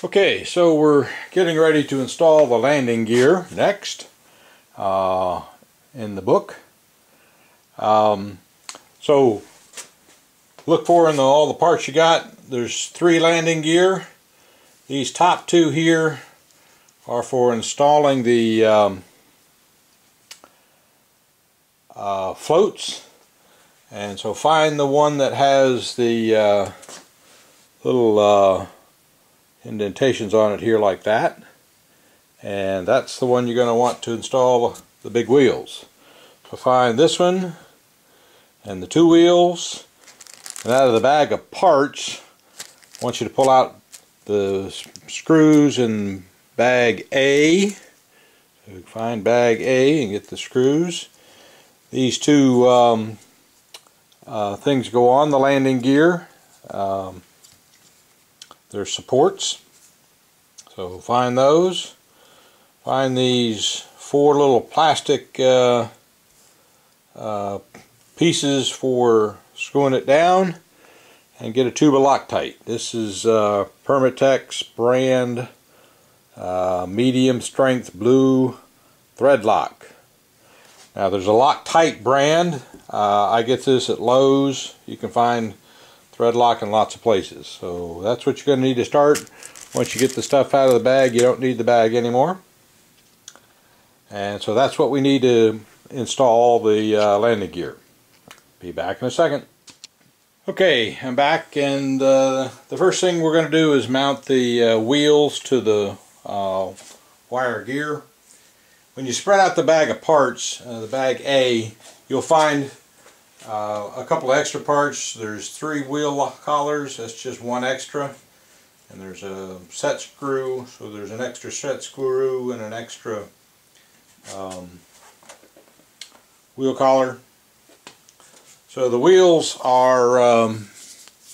Okay, so we're getting ready to install the landing gear next in the book. So look for in all the parts you got, there's 3 landing gear. These top 2 here are for installing the floats, and so find the one that has the little indentations on it here like that, and that's the one you're going to want to install the big wheels. So find this one and the 2 wheels, and out of the bag of parts I want you to pull out the screws in bag A. So find bag A and get the screws. These 2 things go on the landing gear. They're supports, so find those. Find these 4 little plastic pieces for screwing it down, and get a tube of Loctite. This is Permatex brand medium strength blue thread lock. Now there's a Loctite brand. I get this at Lowe's. You can find thread lock in lots of places. So that's what you're going to need to start. Once you get the stuff out of the bag, you don't need the bag anymore. And so that's what we need to install the landing gear. Be back in a second. Okay, I'm back, and the first thing we're going to do is mount the wheels to the wire gear. When you spread out the bag of parts, the bag A, you'll find a couple of extra parts. There's 3 wheel collars, that's just 1 extra, and there's a set screw, so there's an extra set screw and an extra wheel collar. So the wheels are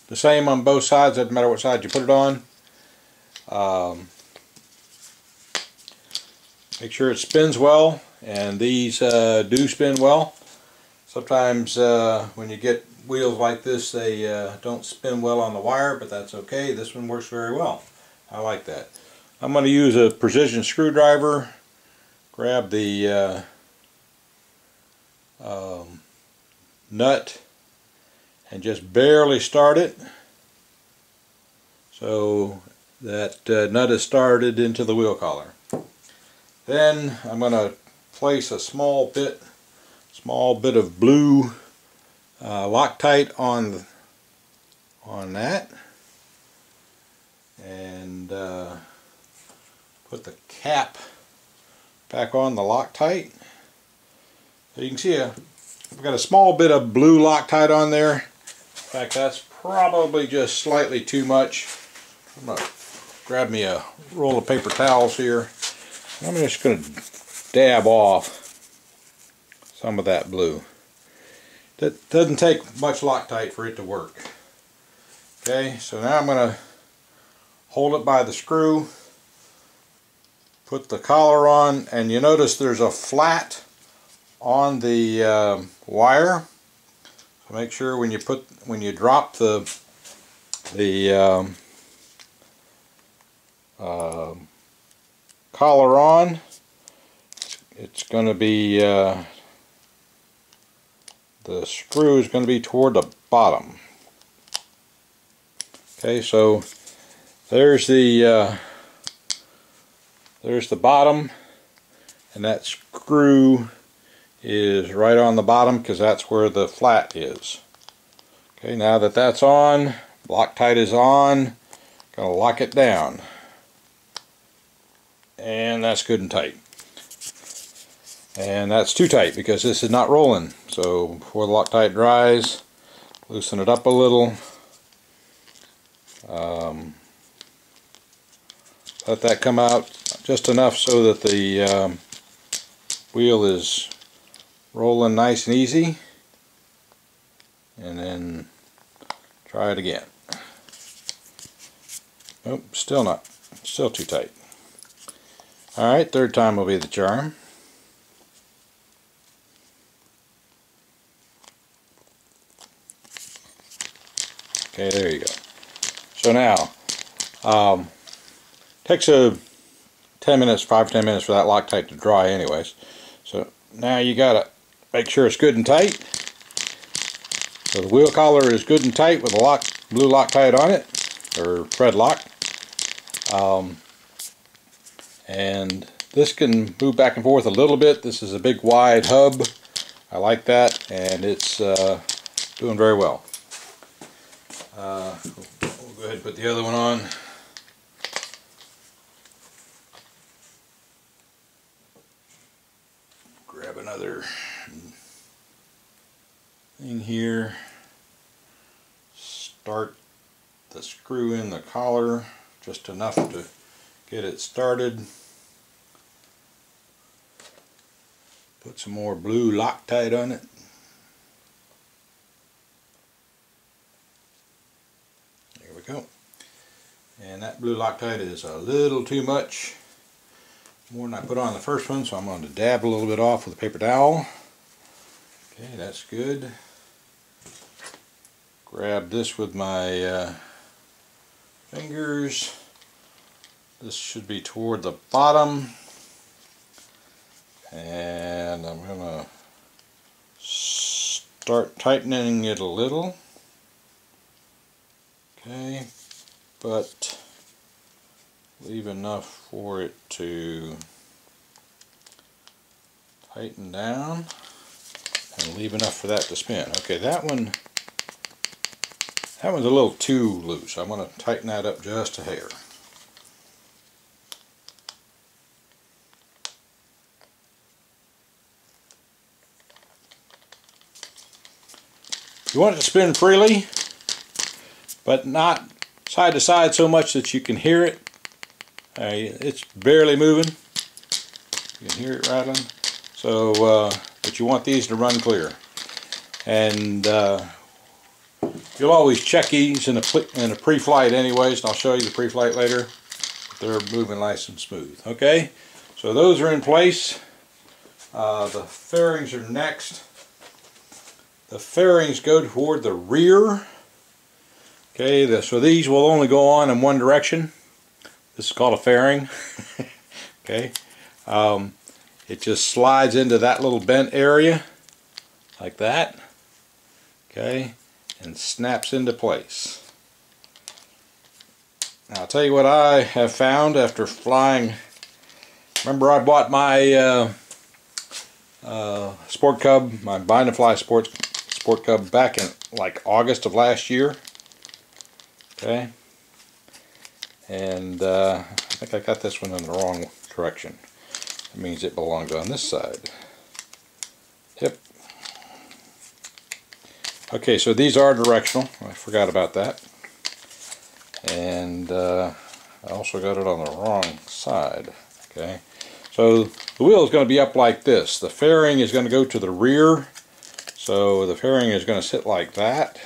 the same on both sides, doesn't matter what side you put it on. Make sure it spins well, and these do spin well. Sometimes when you get wheels like this, they don't spin well on the wire, but that's okay. This one works very well. I like that. I'm going to use a precision screwdriver. Grab the nut and just barely start it, so that nut is started into the wheel collar. Then I'm going to place a small bit of blue Loctite on that, and put the cap back on the Loctite. So you can see I've got a small bit of blue Loctite on there. In fact, that's probably just slightly too much. I'm going to grab me a roll of paper towels here. I'm just going to dab off some of that blue. That doesn't take much Loctite for it to work. Okay, so now I'm going to hold it by the screw, put the collar on, and you notice there's a flat on the wire. So make sure when you drop the collar on, it's going to be the screw is going to be toward the bottom. Okay, so there's the bottom, and that screw is right on the bottom because that's where the flat is. Okay, now that that's on, Loctite is on, gonna lock it down, and that's good and tight. And that's too tight because this is not rolling. So before the Loctite dries, loosen it up a little. Let that come out just enough so that the wheel is rolling nice and easy, and then try it again. Nope, still too tight. Alright, third time will be the charm. Okay, there you go. So now, takes a 10 minutes, 5-10 minutes for that Loctite to dry anyways. So now you gotta make sure it's good and tight. So the wheel collar is good and tight with a blue Loctite on it, or thread lock. And this can move back and forth a little bit. This is a big wide hub. I like that, and it's doing very well. We'll go ahead and put the other one on. Grab another thing here. Start the screw in the collar just enough to get it started. Put some more blue Loctite on it. There we go. And that blue Loctite is a little too much, more than I put on the first one, so I'm going to dab a little bit off with a paper towel. Okay, that's good. Grab this with my fingers. This should be toward the bottom. And I'm going to start tightening it a little. Okay, but leave enough for it to tighten down and leave enough for that to spin. Okay, that one's a little too loose. I'm going to tighten that up just a hair. You want it to spin freely, but not side to side so much that you can hear it. It's barely moving. You can hear it rattling. So, but you want these to run clear. And you'll always check these in a pre-flight anyways, and I'll show you the pre-flight later. They're moving nice and smooth. Okay, so those are in place. The fairings are next. The fairings go toward the rear. Okay, so these will only go on in one direction. This is called a fairing. Okay, it just slides into that little bent area like that. Okay, and snaps into place. Now I'll tell you what I have found after flying. Remember, I bought my Sport Cub, my Bind and Fly Sport Cub back in like August of last year. Okay, and I think I got this one in the wrong direction. That means it belongs on this side. Yep. Okay, so these are directional. I forgot about that. And I also got it on the wrong side. Okay, so the wheel is going to be up like this. The fairing is going to go to the rear. So the fairing is going to sit like that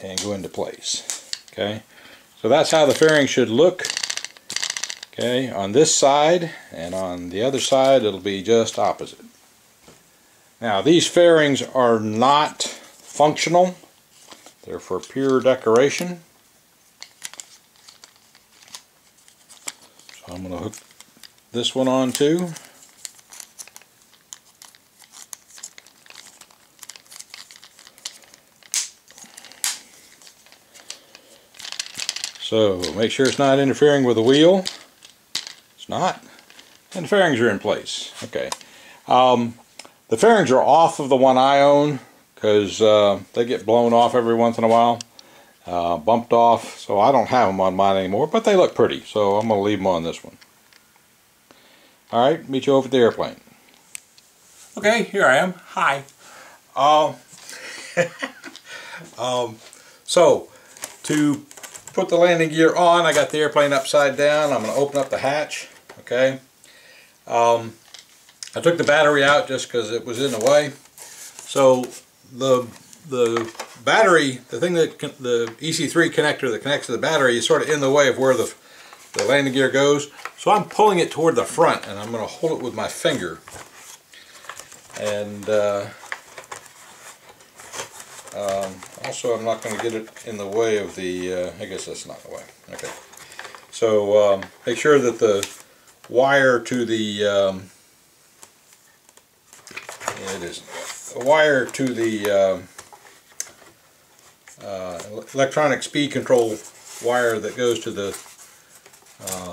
and go into place. Okay, so that's how the fairing should look. Okay, on this side, and on the other side it'll be just opposite. Now these fairings are not functional. They're for pure decoration. So I'm going to hook this one on too. So make sure it's not interfering with the wheel. It's not. And the fairings are in place. Okay. The fairings are off of the one I own because they get blown off every once in a while. Bumped off. So I don't have them on mine anymore, but they look pretty. So I'm going to leave them on this one. Alright, meet you over at the airplane. Okay, here I am. Hi. So, to put the landing gear on, I got the airplane upside down. I'm going to open up the hatch. Okay. I took the battery out just because it was in the way. So the battery, the thing that the EC3 connector that connects to the battery is sort of in the way of where the landing gear goes. So I'm pulling it toward the front, and I'm going to hold it with my finger. And also I'm not going to get it in the way of the, I guess that's not the way. Okay. So make sure that the wire to the electronic speed control wire that goes to the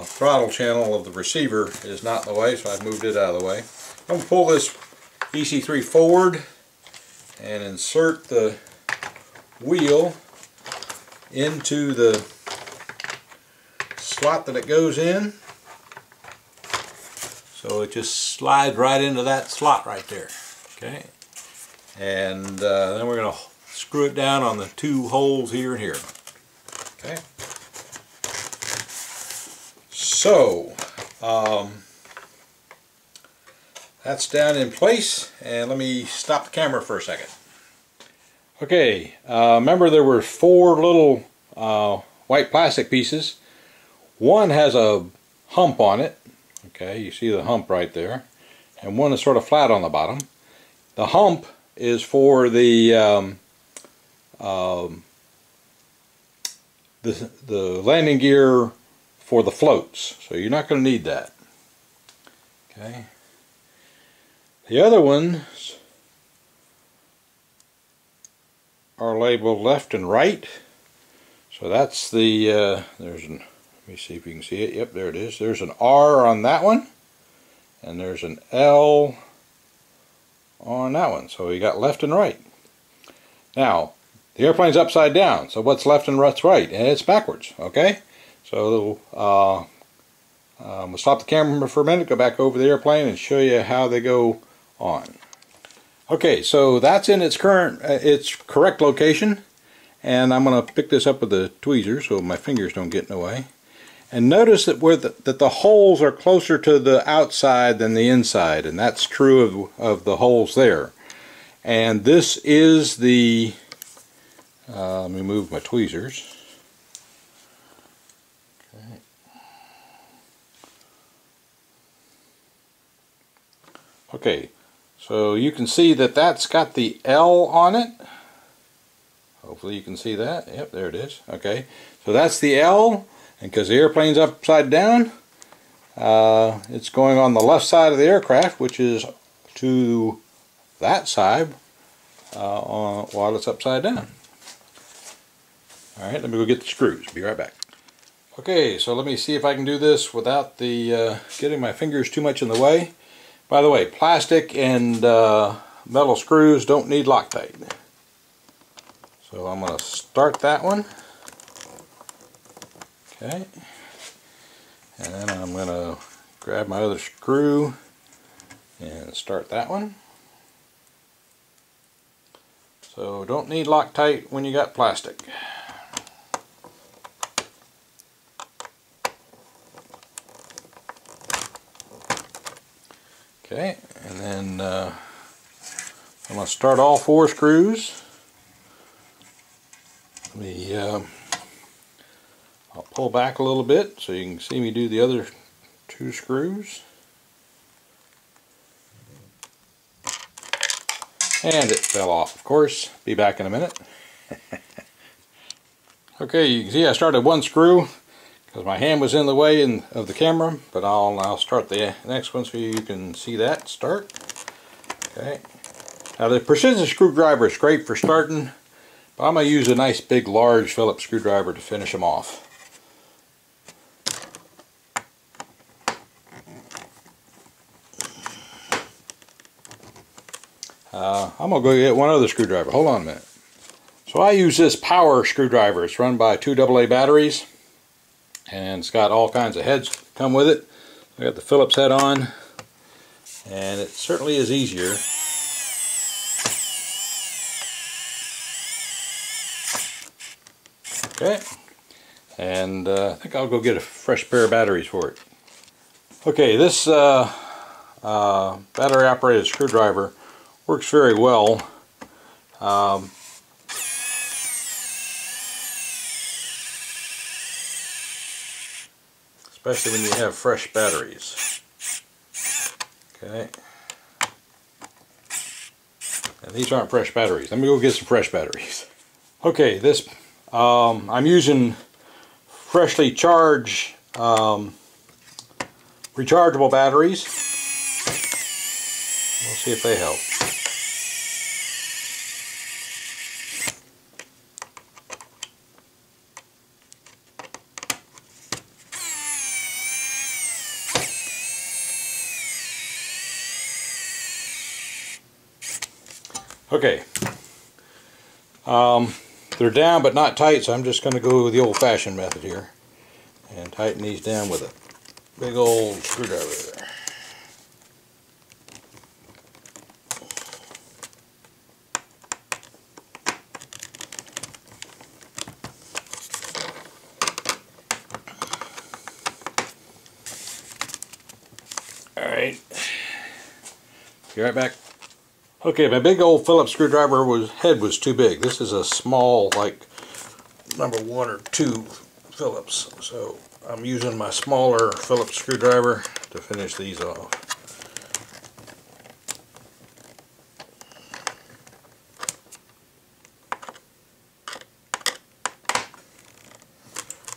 throttle channel of the receiver is not in the way, so I've moved it out of the way. I'm going to pull this EC3 forward and insert the wheel into the slot that it goes in. So it just slides right into that slot right there. Okay, and then we're going to screw it down on the two holes here and here. Okay, so that's down in place, and let me stop the camera for a second. Okay, remember there were four little white plastic pieces. One has a hump on it. Okay, you see the hump right there, and one is sort of flat on the bottom. The hump is for the landing gear for the floats, so you're not going to need that. Okay. The other ones are labeled left and right, so that's the there's an, let me see if you can see it. Yep, there it is. There's an R on that one, and there's an L on that one. So you got left and right. Now, the airplane's upside down, so what's left and what's right? And it's backwards, okay? So we'll stop the camera for a minute, go back over the airplane and show you how they go on. Okay, so that's in its correct location, and I'm going to pick this up with the tweezers so my fingers don't get in the way. And notice that that the holes are closer to the outside than the inside, and that's true of the holes there. And this is the, let me move my tweezers. Okay. Okay, so you can see that that's got the L on it. Hopefully you can see that. Yep, there it is. Okay, so that's the L. And because the airplane's upside down, it's going on the left side of the aircraft, which is to that side while it's upside down. Alright, let me go get the screws. Be right back. Okay, so let me see if I can do this without the getting my fingers too much in the way. By the way, plastic and metal screws don't need Loctite. So I'm going to start that one. Okay, and then I'm going to grab my other screw and start that one. So don't need Loctite when you got plastic. Okay, and then I'm going to start all four screws. Let me I'll pull back a little bit so you can see me do the other two screws. And it fell off, of course. Be back in a minute. Okay, you can see I started one screw because my hand was in the way of the camera, but I'll start the next one so you can see that start. Okay. Now the precision screwdriver is great for starting, but I'm going to use a nice big large Phillips screwdriver to finish them off. I'm going to go get one other screwdriver. Hold on a minute. So I use this power screwdriver. It's run by 2 AA batteries, and it's got all kinds of heads come with it. I got the Phillips head on, and it certainly is easier. Okay, and I think I'll go get a fresh pair of batteries for it. Okay, this battery operated screwdriver works very well. Especially when you have fresh batteries. Okay. And these aren't fresh batteries. Let me go get some fresh batteries. Okay, this I'm using freshly charged rechargeable batteries. We'll see if they help. Okay, they're down but not tight, so I'm just going to go with the old-fashioned method here and tighten these down with a big old screwdriver. Alright, be right back. Okay, my big old Phillips screwdriver head was too big. This is a small, like number 1 or 2 Phillips. So I'm using my smaller Phillips screwdriver to finish these off.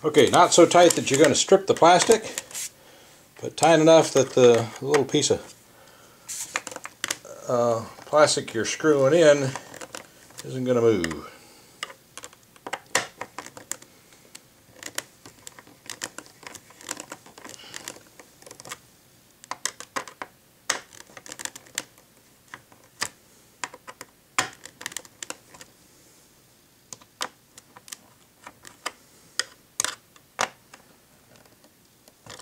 Okay, not so tight that you're going to strip the plastic, but tight enough that the little piece of plastic you're screwing in isn't going to move.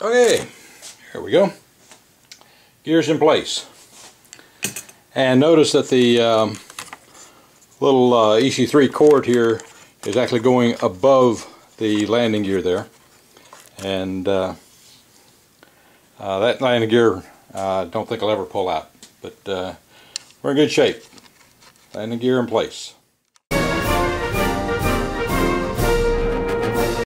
Okay, here we go. Gears in place. And notice that the little EC3 cord here is actually going above the landing gear there. And that landing gear I don't think I'll ever pull out. But we're in good shape. Landing gear in place.